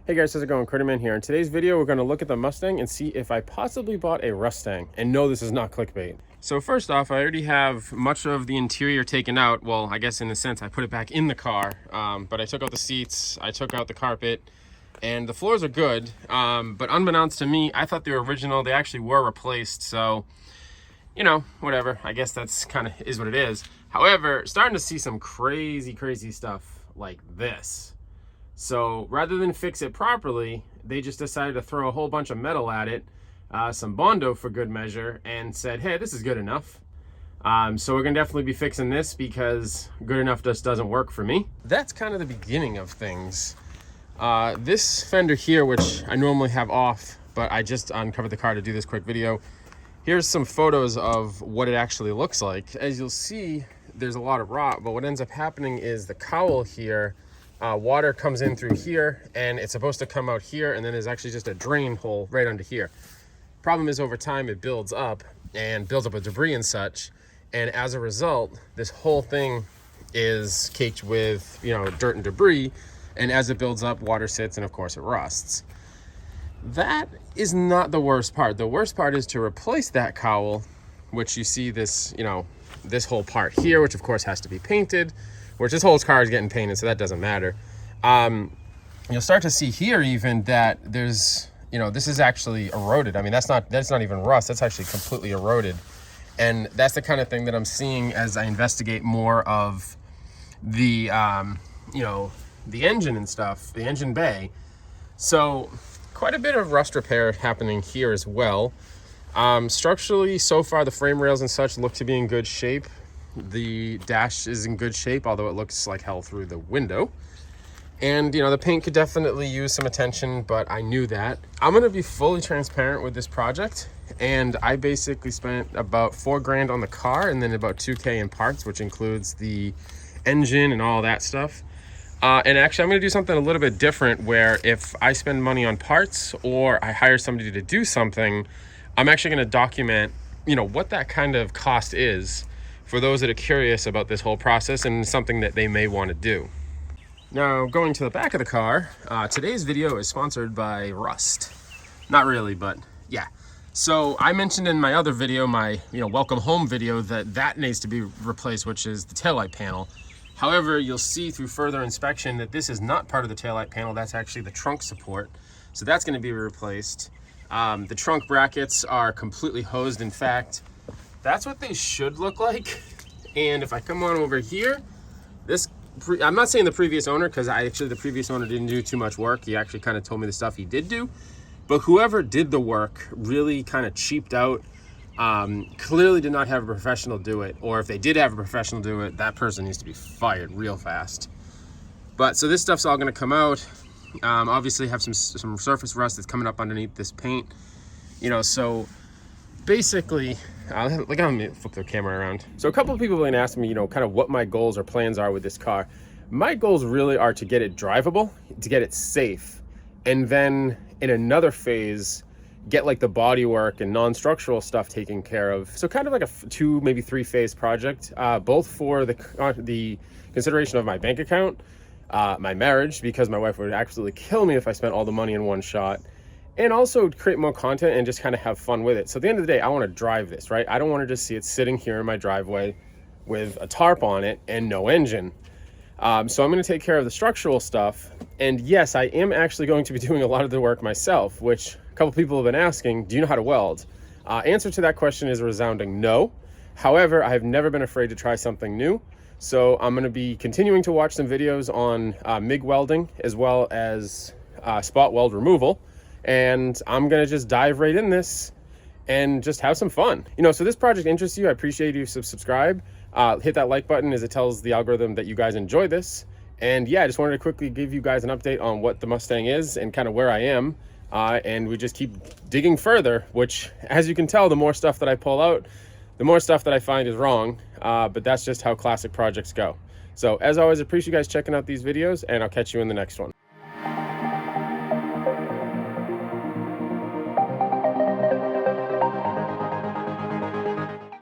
Hey guys, how's it going? CoderMan here. In today's video, we're going to look at the Mustang and see if I possibly bought a Rustang. And no, this is not clickbait. So first off, I already have much of the interior taken out. Well, I guess in a sense, I put it back in the car, but I took out the seats, I took out the carpet, and the floors are good. But unbeknownst to me, I thought they were original. They actually were replaced. So, you know, whatever. I guess that's kind of is what it is. However, starting to see some crazy stuff like this. So rather than fix it properly, they just decided to throw a whole bunch of metal at it, some Bondo for good measure, and said, hey, this is good enough. So we're gonna definitely be fixing this because good enough just doesn't work for me. That's kind of the beginning of things. This fender here, which I normally have off, but I just uncovered the car to do this quick video. Here's some photos of what it actually looks like. As you'll see, there's a lot of rot, but what ends up happening is the cowl here, water comes in through here and it's supposed to come out here, and then there's actually just a drain hole right under here. Problem is, over time it builds up with debris and such, and as a result this whole thing is caked with, you know, dirt and debris, and as it builds up, water sits and of course it rusts. That is not the worst part. The worst part is to replace that cowl, which you see this, you know, this whole part here, which of course has to be painted, which this whole car is getting painted, so that doesn't matter. You'll start to see here even that there's, you know, this is actually eroded. I mean, that's not even rust, that's actually completely eroded. And that's the kind of thing that I'm seeing as I investigate more of the, you know, the engine and stuff, the engine bay. So quite a bit of rust repair happening here as well. Structurally, so far, the frame rails and such look to be in good shape. The dash is in good shape, although it looks like hell through the window. And, you know, the paint could definitely use some attention, but I knew that. I'm going to be fully transparent with this project, and I basically spent about $4 grand on the car and then about $2K in parts, which includes the engine and all that stuff. And actually, I'm going to do something a little bit different, where if I spend money on parts or I hire somebody to do something, I'm actually going to document, you know, what that kind of cost is for those that are curious about this whole process and something that they may want to do. Now, going to the back of the car, today's video is sponsored by Rust. Not really, but yeah. So I mentioned in my other video, my, you know, welcome home video, that needs to be replaced, which is the taillight panel. However, you'll see through further inspection that this is not part of the taillight panel. That's actually the trunk support. So that's going to be replaced. The trunk brackets are completely hosed. In fact, that's what they should look like. And if I come on over here, I'm not saying the previous owner, because the previous owner didn't do too much work. He actually kind of told me the stuff he did do. But whoever did the work really kind of cheaped out. Clearly did not have a professional do it. Or if they did have a professional do it, that person needs to be fired real fast. But so this stuff's all going to come out. Obviously have some surface rust that's coming up underneath this paint. You know, so basically, let me flip the camera around. So a couple of people have been asking me, you know, kind of what my goals or plans are with this car. My goals really are to get it drivable, to get it safe, and then in another phase, get like the bodywork and non-structural stuff taken care of. So kind of like a 2, maybe 3-phase project, both for the consideration of my bank account, my marriage, because my wife would absolutely kill me if I spent all the money in one shot, and also create more content and just kind of have fun with it. So at the end of the day, I want to drive this, right? I don't want to just see it sitting here in my driveway with a tarp on it and no engine. So I'm going to take care of the structural stuff. And yes, I am actually going to be doing a lot of the work myself, which a couple people have been asking, do you know how to weld? Answer to that question is a resounding no. However, I have never been afraid to try something new. So I'm going to be continuing to watch some videos on MIG welding as well as spot weld removal. And I'm going to just dive right in this and just have some fun. You know, so this project interests you, I appreciate you subscribe. Hit that like button as it tells the algorithm that you guys enjoy this. And yeah, I just wanted to quickly give you guys an update on what the Mustang is and kind of where I am. And we just keep digging further, which, as you can tell, the more stuff that I pull out, the more stuff that I find is wrong. But that's just how classic projects go. So as always, I appreciate you guys checking out these videos, and I'll catch you in the next one.